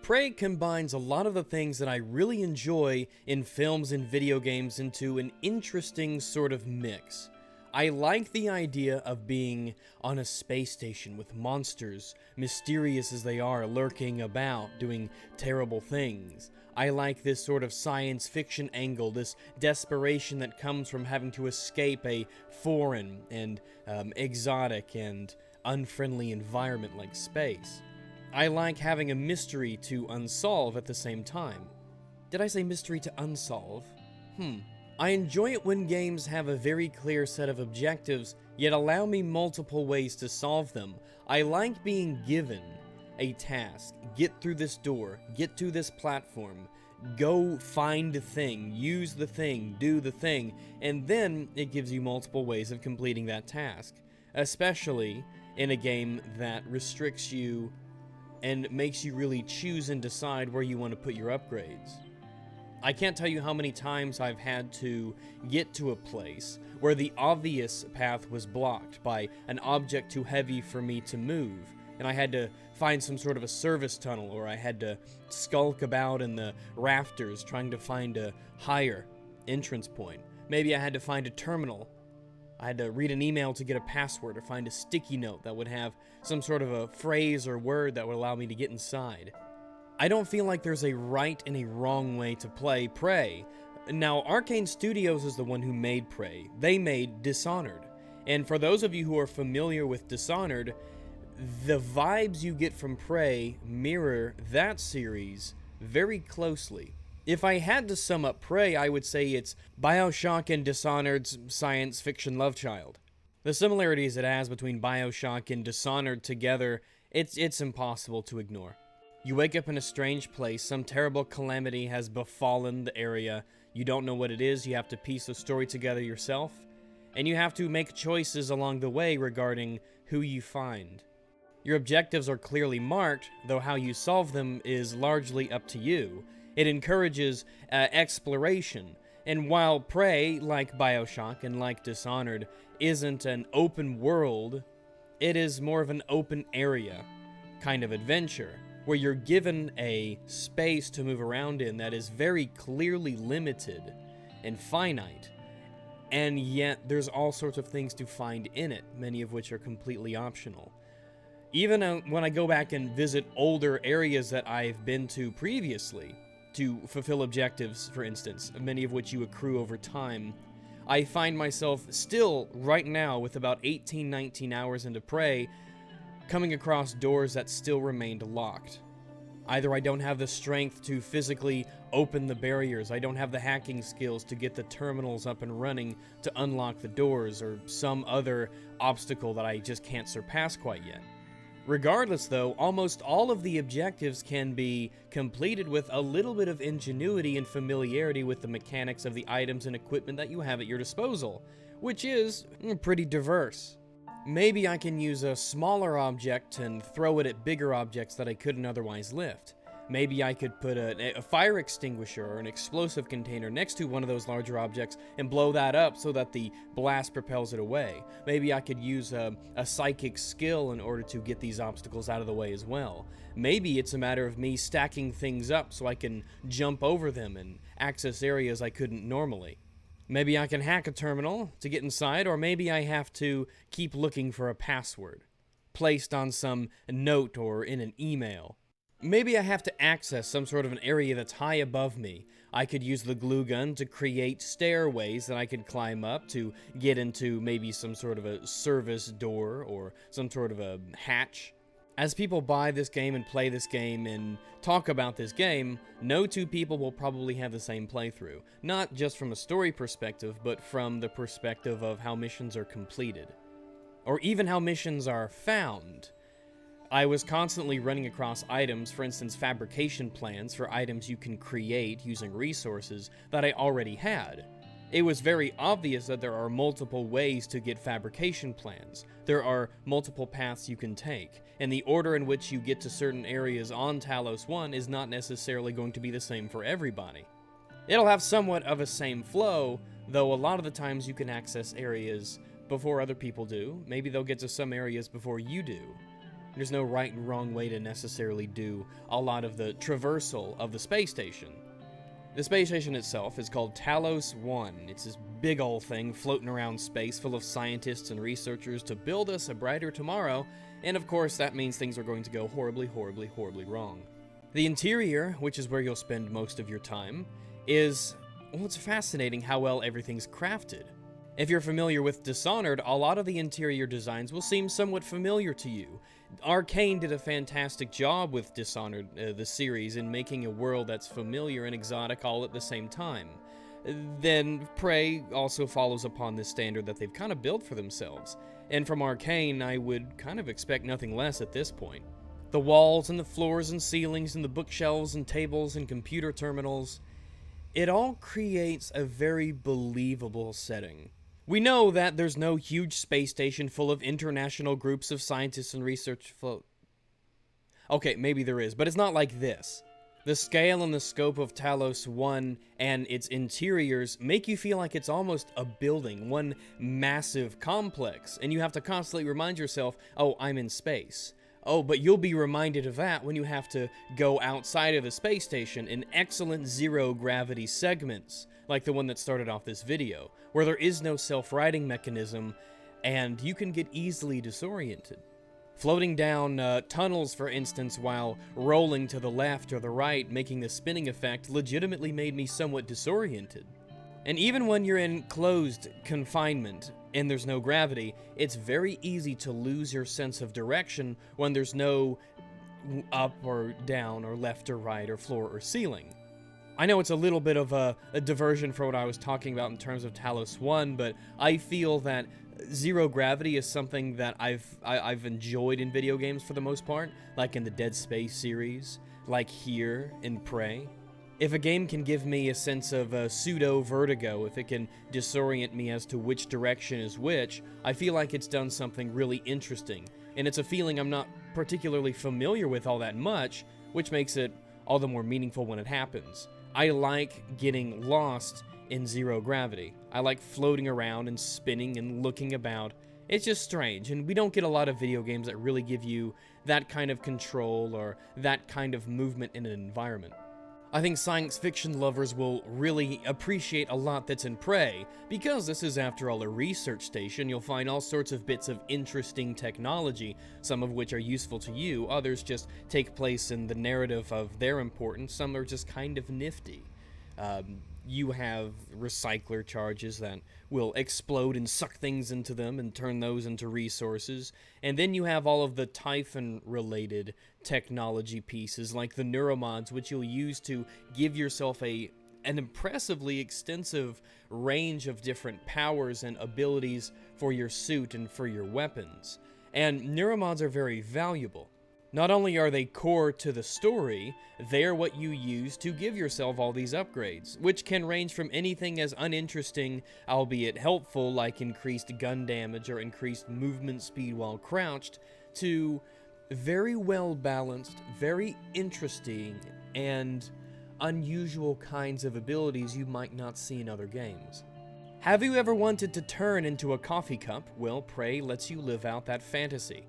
Prey combines a lot of the things that I really enjoy in films and video games into an interesting sort of mix. I like the idea of being on a space station with monsters, mysterious as they are, lurking about, doing terrible things. I like this sort of science fiction angle, this desperation that comes from having to escape a foreign and exotic and unfriendly environment like space. I like having a mystery to unsolve at the same time. Did I say mystery to unsolve? I enjoy it when games have a very clear set of objectives, yet allow me multiple ways to solve them. I like being given a task. Get through this door, get to this platform, go find the thing, use the thing, do the thing, and then it gives you multiple ways of completing that task. Especially in a game that restricts you and makes you really choose and decide where you want to put your upgrades. I can't tell you how many times I've had to get to a place where the obvious path was blocked by an object too heavy for me to move, and I had to find some sort of a service tunnel, or I had to skulk about in the rafters trying to find a higher entrance point. Maybe I had to find a terminal. I had to read an email to get a password or find a sticky note that would have some sort of a phrase or word that would allow me to get inside. I don't feel like there's a right and a wrong way to play Prey. Now, Arcane Studios is the one who made Prey. They made Dishonored. And for those of you who are familiar with Dishonored, the vibes you get from Prey mirror that series very closely. If I had to sum up Prey, I would say it's Bioshock and Dishonored's science fiction love child. The similarities it has between Bioshock and Dishonored together, it's impossible to ignore. You wake up in a strange place, some terrible calamity has befallen the area, you don't know what it is, you have to piece the story together yourself, and you have to make choices along the way regarding who you find. Your objectives are clearly marked, though how you solve them is largely up to you. It encourages exploration, and while Prey, like Bioshock and like Dishonored, isn't an open world, it is more of an open area kind of adventure, where you're given a space to move around in that is very clearly limited and finite, and yet there's all sorts of things to find in it, many of which are completely optional. Even when I go back and visit older areas that I've been to previously, to fulfill objectives, for instance, many of which you accrue over time, I find myself still, right now, with about 18-19 hours into Prey, coming across doors that still remained locked. Either I don't have the strength to physically open the barriers, I don't have the hacking skills to get the terminals up and running to unlock the doors, or some other obstacle that I just can't surpass quite yet. Regardless though, almost all of the objectives can be completed with a little bit of ingenuity and familiarity with the mechanics of the items and equipment that you have at your disposal, which is pretty diverse. Maybe I can use a smaller object and throw it at bigger objects that I couldn't otherwise lift. Maybe I could put a fire extinguisher or an explosive container next to one of those larger objects and blow that up so that the blast propels it away. Maybe I could use a psychic skill in order to get these obstacles out of the way as well. Maybe it's a matter of me stacking things up so I can jump over them and access areas I couldn't normally. Maybe I can hack a terminal to get inside, or maybe I have to keep looking for a password placed on some note or in an email. Maybe I have to access some sort of an area that's high above me. I could use the glue gun to create stairways that I could climb up to get into maybe some sort of a service door or some sort of a hatch. As people buy this game and play this game and talk about this game, no two people will probably have the same playthrough. Not just from a story perspective, but from the perspective of how missions are completed. Or even how missions are found. I was constantly running across items, for instance fabrication plans for items you can create using resources that I already had. It was very obvious that there are multiple ways to get fabrication plans. There are multiple paths you can take, and the order in which you get to certain areas on Talos 1 is not necessarily going to be the same for everybody. It'll have somewhat of a same flow, though a lot of the times you can access areas before other people do. Maybe they'll get to some areas before you do. There's no right and wrong way to necessarily do a lot of the traversal of the space station. The space station itself is called Talos 1. It's this big old thing floating around space full of scientists and researchers to build us a brighter tomorrow, and of course that means things are going to go horribly, horribly, horribly wrong. The interior, which is where you'll spend most of your time, is, well, it's fascinating how well everything's crafted. If you're familiar with Dishonored, a lot of the interior designs will seem somewhat familiar to you. Arcane did a fantastic job with Dishonored, the series, in making a world that's familiar and exotic all at the same time. Then Prey also follows upon this standard that they've kind of built for themselves. And from Arcane, I would kind of expect nothing less at this point. The walls and the floors and ceilings and the bookshelves and tables and computer terminals, it all creates a very believable setting. We know that there's no huge space station full of international groups of scientists and research Okay, maybe there is, but it's not like this. The scale and the scope of Talos 1 and its interiors make you feel like it's almost a building, one massive complex, and you have to constantly remind yourself, oh, I'm in space. Oh, but you'll be reminded of that when you have to go outside of the space station in excellent zero-gravity segments, like the one that started off this video, where there is no self-righting mechanism, and you can get easily disoriented. Floating down tunnels, for instance, while rolling to the left or the right, making the spinning effect, legitimately made me somewhat disoriented. And even when you're in closed confinement and there's no gravity, it's very easy to lose your sense of direction when there's no up or down or left or right or floor or ceiling. I know it's a little bit of a diversion from what I was talking about in terms of Talos 1, but I feel that zero gravity is something that I've enjoyed in video games for the most part, like in the Dead Space series, like here in Prey. If a game can give me a sense of pseudo-vertigo, if it can disorient me as to which direction is which, I feel like it's done something really interesting, and it's a feeling I'm not particularly familiar with all that much, which makes it all the more meaningful when it happens. I like getting lost in zero gravity. I like floating around and spinning and looking about. It's just strange, and we don't get a lot of video games that really give you that kind of control or that kind of movement in an environment. I think science fiction lovers will really appreciate a lot that's in Prey, because this is after all a research station. You'll find all sorts of bits of interesting technology, some of which are useful to you, others just take place in the narrative of their importance, some are just kind of nifty. You have recycler charges that will explode and suck things into them and turn those into resources. And then you have all of the Typhon-related technology pieces, like the neuromods, which you'll use to give yourself an impressively extensive range of different powers and abilities for your suit and for your weapons. And neuromods are very valuable. Not only are they core to the story, they are what you use to give yourself all these upgrades, which can range from anything as uninteresting, albeit helpful, like increased gun damage or increased movement speed while crouched, to very well balanced, very interesting, and unusual kinds of abilities you might not see in other games. Have you ever wanted to turn into a coffee cup? Well, Prey lets you live out that fantasy.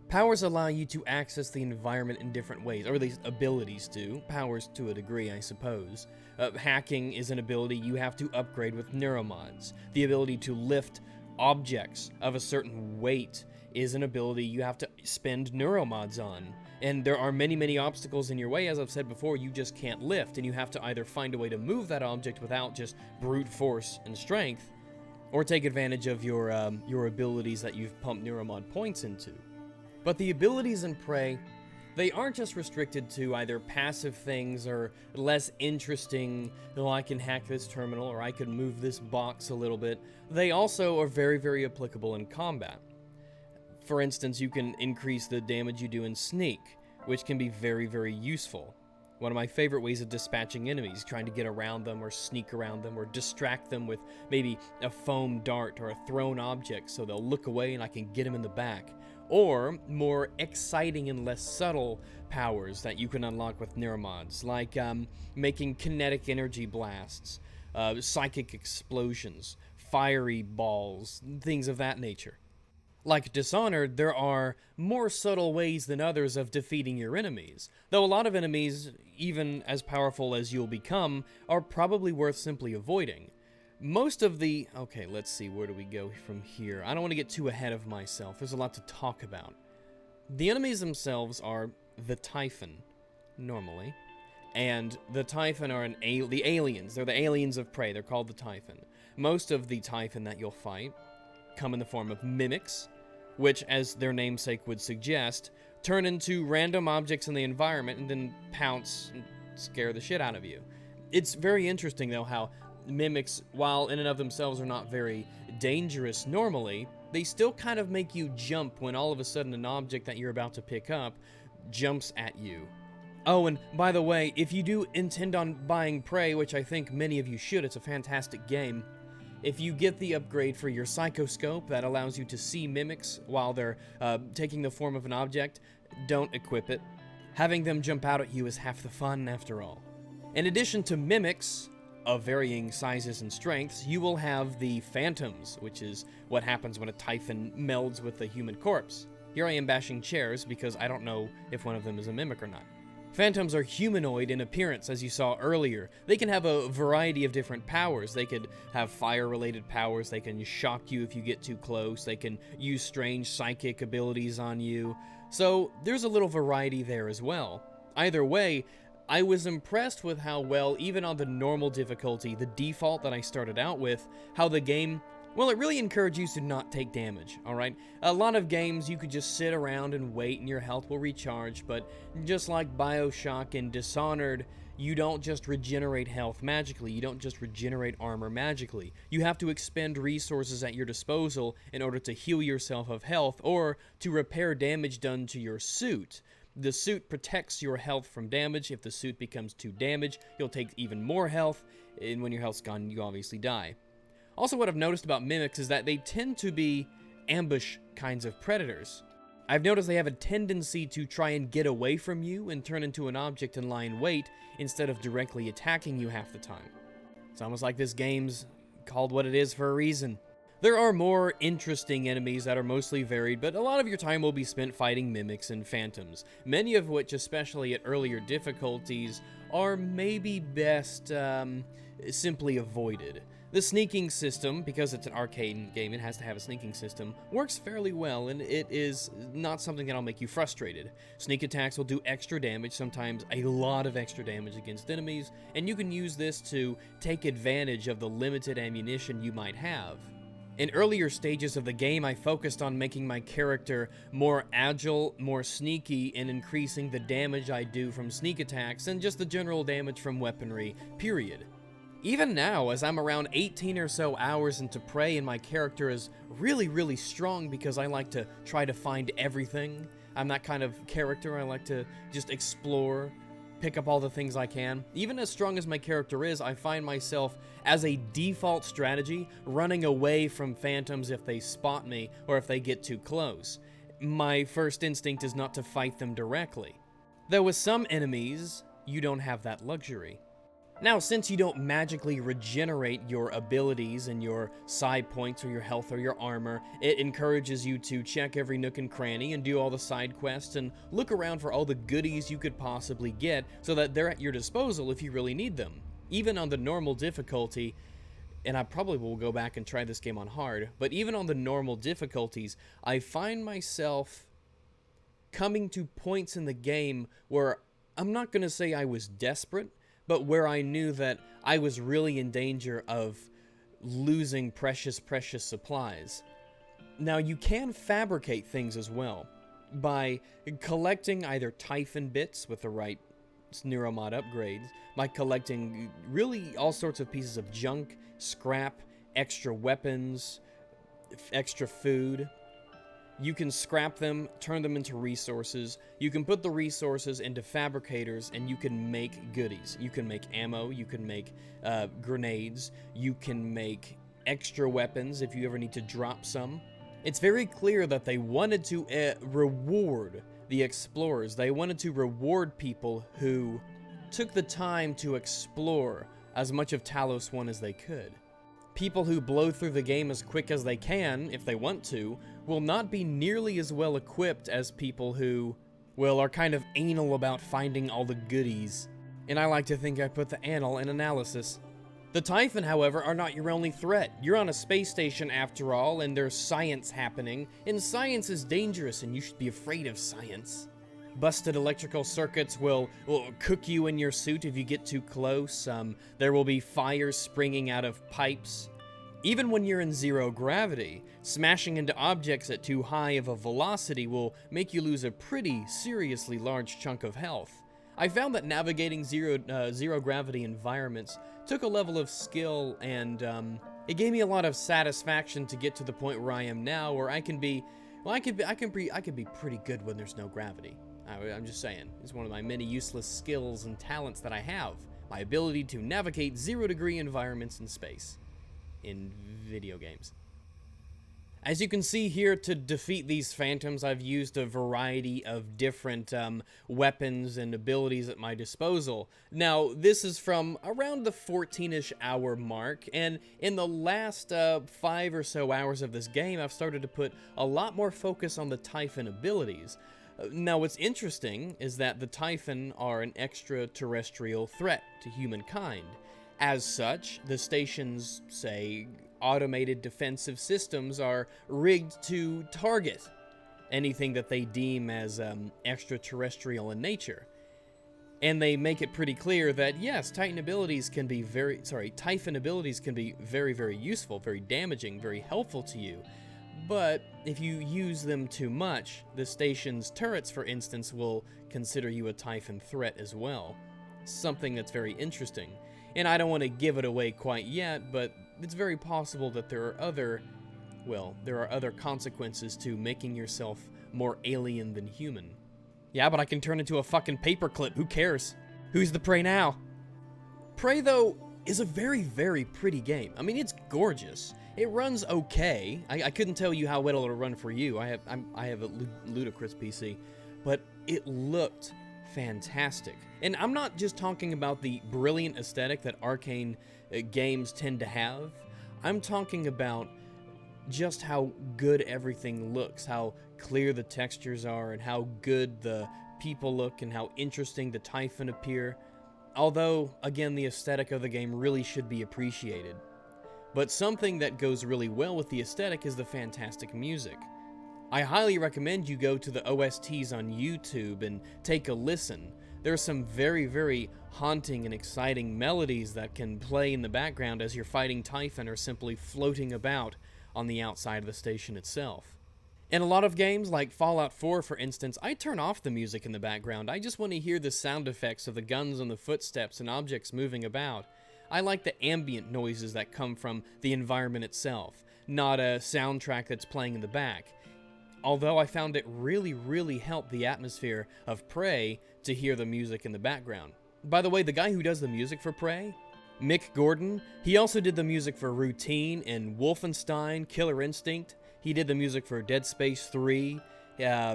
Powers allow you to access the environment in different ways, or at least abilities do. Powers to a degree, I suppose. Hacking is an ability you have to upgrade with neuromods. The ability to lift objects of a certain weight is an ability you have to spend neuromods on. And there are many, many obstacles in your way. As I've said before, you just can't lift, and you have to either find a way to move that object without just brute force and strength, or take advantage of your abilities that you've pumped neuromod points into. But the abilities in Prey, they aren't just restricted to either passive things or less interesting, oh, I can hack this terminal or I can move this box a little bit. They also are very, very applicable in combat. For instance, you can increase the damage you do in Sneak, which can be very, very useful. One of my favorite ways of dispatching enemies, trying to get around them or sneak around them or distract them with maybe a foam dart or a thrown object so they'll look away and I can get them in the back. Or more exciting and less subtle powers that you can unlock with neuromods, like making kinetic energy blasts, psychic explosions, fiery balls, things of that nature. Like Dishonored, there are more subtle ways than others of defeating your enemies, though a lot of enemies, even as powerful as you'll become, are probably worth simply avoiding. Most of the... Okay, let's see, where do we go from here? I don't want to get too ahead of myself, there's a lot to talk about. The enemies themselves are the Typhon, normally, and the Typhon are the aliens. They're the aliens of prey, they're called the Typhon. Most of the Typhon that you'll fight come in the form of mimics, which, as their namesake would suggest, turn into random objects in the environment and then pounce and scare the shit out of you. It's very interesting, though, how mimics, while in and of themselves are not very dangerous normally, they still kind of make you jump when all of a sudden an object that you're about to pick up jumps at you. Oh, and by the way, if you do intend on buying Prey, which I think many of you should, it's a fantastic game, if you get the upgrade for your Psychoscope that allows you to see mimics while they're taking the form of an object, don't equip it. Having them jump out at you is half the fun, after all. In addition to mimics of varying sizes and strengths, you will have the Phantoms, which is what happens when a Typhon melds with a human corpse. Here I am bashing chairs because I don't know if one of them is a mimic or not. Phantoms are humanoid in appearance, as you saw earlier. They can have a variety of different powers. They could have fire-related powers, they can shock you if you get too close, they can use strange psychic abilities on you. So there's a little variety there as well. Either way, I was impressed with how well, even on the normal difficulty, the default that I started out with, how the game... Well, it really encourages you to not take damage, alright? A lot of games, you could just sit around and wait and your health will recharge, but just like Bioshock and Dishonored, you don't just regenerate health magically, you don't just regenerate armor magically. You have to expend resources at your disposal in order to heal yourself of health, or to repair damage done to your suit. The suit protects your health from damage. If the suit becomes too damaged, you'll take even more health, and when your health's gone, you obviously die. Also, what I've noticed about mimics is that they tend to be ambush kinds of predators. I've noticed they have a tendency to try and get away from you and turn into an object and lie in wait instead of directly attacking you half the time. It's almost like this game's called what it is for a reason. There are more interesting enemies that are mostly varied, but a lot of your time will be spent fighting mimics and phantoms, many of which, especially at earlier difficulties, are maybe best simply avoided. The sneaking system, because it's an arcade game, it has to have a sneaking system, works fairly well, and it is not something that'll make you frustrated. Sneak attacks will do extra damage, sometimes a lot of extra damage against enemies, and you can use this to take advantage of the limited ammunition you might have. In earlier stages of the game, I focused on making my character more agile, more sneaky, and increasing the damage I do from sneak attacks and just the general damage from weaponry, period. Even now, as I'm around 18 or so hours into Prey and my character is really strong because I like to try to find everything. I'm that kind of character, I like to just explore, pick up all the things I can. Even as strong as my character is, I find myself, as a default strategy, running away from phantoms if they spot me or if they get too close. My first instinct is not to fight them directly. Though with some enemies, you don't have that luxury. Now, since you don't magically regenerate your abilities and your side points or your health or your armor, it encourages you to check every nook and cranny and do all the side quests and look around for all the goodies you could possibly get so that they're at your disposal if you really need them. Even on the normal difficulty, and I probably will go back and try this game on hard, but even on the normal difficulties, I find myself coming to points in the game where I'm not going to say I was desperate, but where I knew that I was really in danger of losing precious supplies. Now, you can fabricate things as well by collecting either Typhon bits with the right Neuromod upgrades, by collecting really all sorts of pieces of junk, scrap, extra weapons, extra food. You can scrap them, turn them into resources. You can put the resources into fabricators, and you can make goodies. You can make ammo, you can make grenades, you can make extra weapons if you ever need to drop some. It's very clear that they wanted to reward the explorers. They wanted to reward people who took the time to explore as much of Talos 1 as they could. People who blow through the game as quick as they can, if they want to, will not be nearly as well equipped as people who, well, are kind of anal about finding all the goodies. And I like to think I put the anal in analysis. The Typhon, however, are not your only threat. You're on a space station after all, and there's science happening, and science is dangerous, and you should be afraid of science. Busted electrical circuits will cook you in your suit if you get too close. There will be fires springing out of pipes. Even when you're in zero gravity, smashing into objects at too high of a velocity will make you lose a pretty seriously large chunk of health. I found that navigating zero gravity environments took a level of skill, and it gave me a lot of satisfaction to get to the point where I am now, where I can be pretty good when there's no gravity. I'm just saying, it's one of my many useless skills and talents that I have, my ability to navigate zero-degree environments in space, in video games. As you can see here, to defeat these phantoms, I've used a variety of different weapons and abilities at my disposal. Now, this is from around the 14-ish hour mark, and in the last 5 or so hours of this game, I've started to put a lot more focus on the Typhon abilities. Now, what's interesting is that the Typhon are an extraterrestrial threat to humankind. As such, the station's, say, automated defensive systems are rigged to target anything that they deem as extraterrestrial in nature. And they make it pretty clear that, yes, Typhon abilities can be very, very useful, very damaging, very helpful to you. But if you use them too much, the station's turrets, for instance, will consider you a Typhon threat as well. Something that's very interesting. And I don't want to give it away quite yet, but it's very possible that there are other consequences to making yourself more alien than human. Yeah, but I can turn into a fucking paperclip, who cares? Who's the Prey now? Prey, though, is a very, very pretty game. I mean, it's gorgeous. It runs okay. I couldn't tell you how well it'll run for you. I have a ludicrous PC, but it looked fantastic. And I'm not just talking about the brilliant aesthetic that Arcane games tend to have. I'm talking about just how good everything looks, how clear the textures are, and how good the people look, and how interesting the Typhon appear. Although, again, the aesthetic of the game really should be appreciated. But something that goes really well with the aesthetic is the fantastic music. I highly recommend you go to the OSTs on YouTube and take a listen. There are some very, very haunting and exciting melodies that can play in the background as you're fighting Typhon or simply floating about on the outside of the station itself. In a lot of games, like Fallout 4 for instance, I turn off the music in the background. I just want to hear the sound effects of the guns and the footsteps and objects moving about. I like the ambient noises that come from the environment itself, not a soundtrack that's playing in the back. Although I found it really, really helped the atmosphere of Prey to hear the music in the background. By the way, the guy who does the music for Prey, Mick Gordon, he also did the music for Routine and Wolfenstein, Killer Instinct. He did the music for Dead Space 3,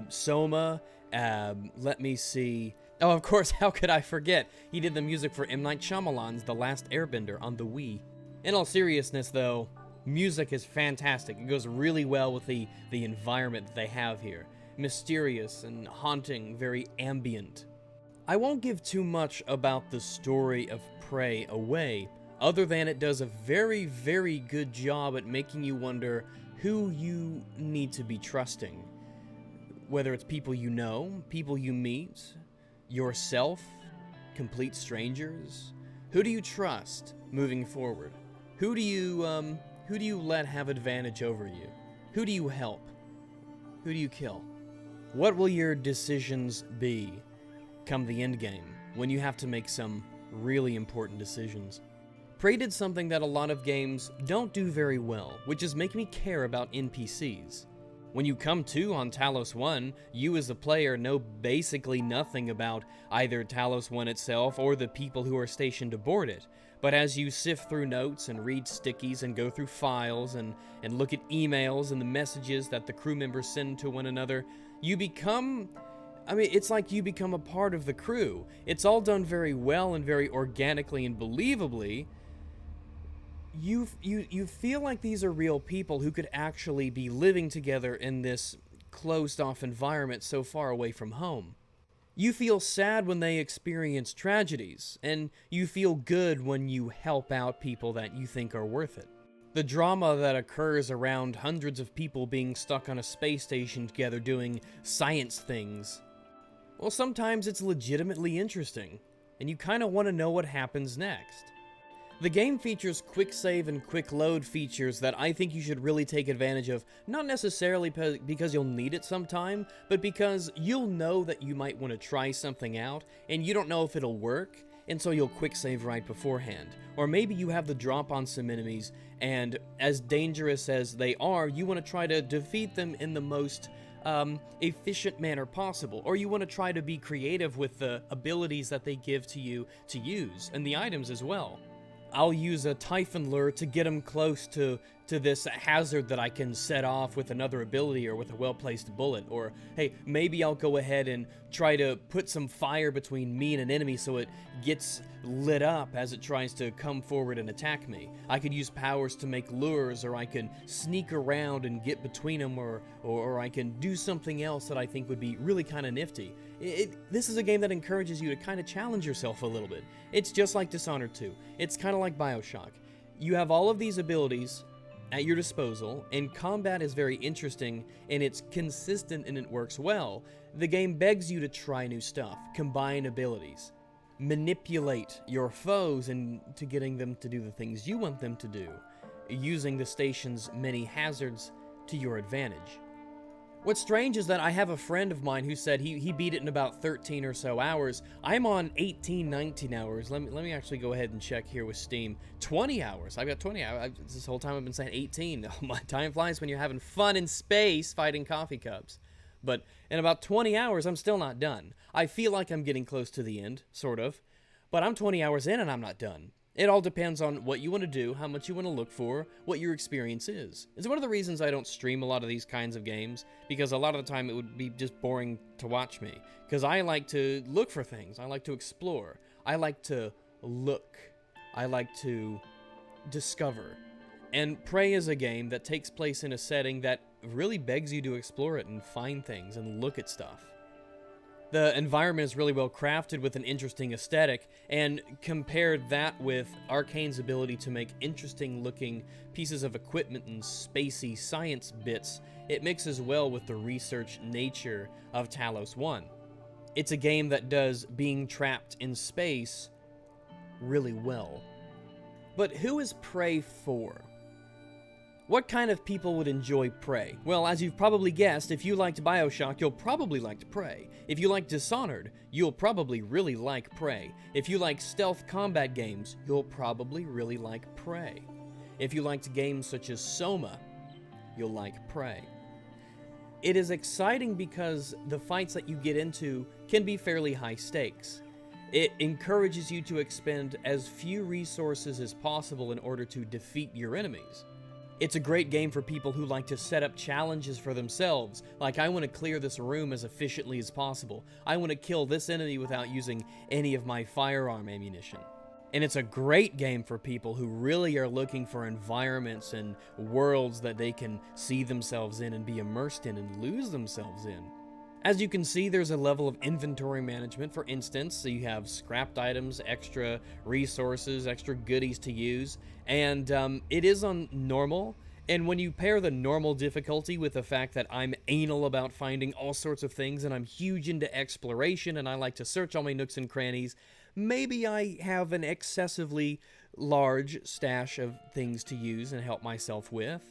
Soma, let me see. Oh, of course, how could I forget? He did the music for M. Night Shyamalan's The Last Airbender on the Wii. In all seriousness, though, music is fantastic. It goes really well with the environment that they have here. Mysterious and haunting, very ambient. I won't give too much about the story of Prey away, other than it does a very, very good job at making you wonder who you need to be trusting. Whether it's people you know, people you meet, yourself, complete strangers. Who do you trust moving forward? Who do you let have advantage over you? Who do you help? Who do you kill? What will your decisions be come the end game when you have to make some really important decisions? Prey did something that a lot of games don't do very well, which is make me care about NPCs. When you come to on Talos 1, you as the player know basically nothing about either Talos 1 itself or the people who are stationed aboard it. But as you sift through notes and read stickies and go through files and look at emails and the messages that the crew members send to one another, you become... it's like you become a part of the crew. It's all done very well and very organically and believably, you feel like these are real people who could actually be living together in this closed-off environment so far away from home. You feel sad when they experience tragedies, and you feel good when you help out people that you think are worth it. The drama that occurs around hundreds of people being stuck on a space station together doing science things, well, sometimes it's legitimately interesting, and you kind of want to know what happens next. The game features quick save and quick load features that I think you should really take advantage of, not necessarily because you'll need it sometime, but because you'll know that you might want to try something out, and you don't know if it'll work, and so you'll quick save right beforehand. Or maybe you have the drop on some enemies, and as dangerous as they are, you want to try to defeat them in the most efficient manner possible, or you want to try to be creative with the abilities that they give to you to use, and the items as well. I'll use a Typhon Lure to get them close to this hazard that I can set off with another ability or with a well-placed bullet. Or, hey, maybe I'll go ahead and try to put some fire between me and an enemy so it gets lit up as it tries to come forward and attack me. I could use powers to make lures, or I can sneak around and get between them, or I can do something else that I think would be really kind of nifty. This is a game that encourages you to kind of challenge yourself a little bit. It's just like Dishonored 2. It's kind of like Bioshock. You have all of these abilities at your disposal, and combat is very interesting, and it's consistent and it works well. The game begs you to try new stuff, combine abilities, manipulate your foes into getting them to do the things you want them to do, using the station's many hazards to your advantage. What's strange is that I have a friend of mine who said he beat it in about 13 or so hours. I'm on 18, 19 hours. Let me actually go ahead and check here with Steam. 20 hours. I've got 20 hours. This whole time I've been saying 18. Oh, my time flies when you're having fun in space fighting coffee cups. But in about 20 hours, I'm still not done. I feel like I'm getting close to the end, sort of. But I'm 20 hours in and I'm not done. It all depends on what you want to do, how much you want to look for, what your experience is. It's one of the reasons I don't stream a lot of these kinds of games, because a lot of the time it would be just boring to watch me. Because I like to look for things, I like to explore, I like to look, I like to discover. And Prey is a game that takes place in a setting that really begs you to explore it and find things and look at stuff. The environment is really well crafted with an interesting aesthetic, and compare that with Arcane's ability to make interesting looking pieces of equipment and spacey science bits, it mixes well with the research nature of Talos 1. It's a game that does being trapped in space really well. But who is Prey for? What kind of people would enjoy Prey? Well, as you've probably guessed, if you liked Bioshock, you'll probably like Prey. If you like Dishonored, you'll probably really like Prey. If you like stealth combat games, you'll probably really like Prey. If you liked games such as Soma, you'll like Prey. It is exciting because the fights that you get into can be fairly high stakes. It encourages you to expend as few resources as possible in order to defeat your enemies. It's a great game for people who like to set up challenges for themselves, like I want to clear this room as efficiently as possible. I want to kill this enemy without using any of my firearm ammunition. And it's a great game for people who really are looking for environments and worlds that they can see themselves in and be immersed in and lose themselves in. As you can see, there's a level of inventory management, for instance, so you have scrapped items, extra resources, extra goodies to use, and it is on normal, and when you pair the normal difficulty with the fact that I'm anal about finding all sorts of things, and I'm huge into exploration, and I like to search all my nooks and crannies, maybe I have an excessively large stash of things to use and help myself with,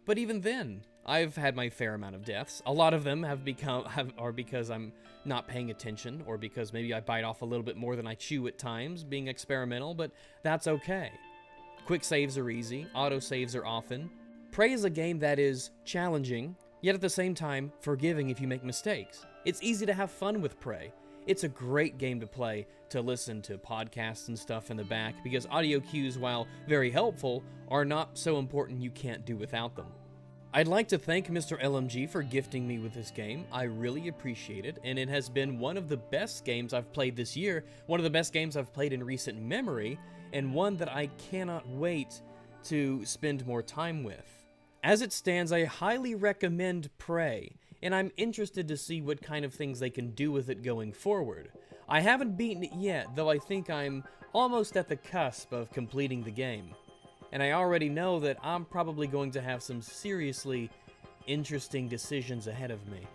but even then, I've had my fair amount of deaths. A lot of them are because I'm not paying attention, or because maybe I bite off a little bit more than I chew at times, being experimental, but that's okay. Quick saves are easy, auto saves are often. Prey is a game that is challenging, yet at the same time forgiving if you make mistakes. It's easy to have fun with Prey. It's a great game to play, to listen to podcasts and stuff in the back, because audio cues, while very helpful, are not so important you can't do without them. I'd like to thank Mr. LMG for gifting me with this game. I really appreciate it, and it has been one of the best games I've played this year, one of the best games I've played in recent memory, and one that I cannot wait to spend more time with. As it stands, I highly recommend Prey, and I'm interested to see what kind of things they can do with it going forward. I haven't beaten it yet, though I think I'm almost at the cusp of completing the game. And I already know that I'm probably going to have some seriously interesting decisions ahead of me.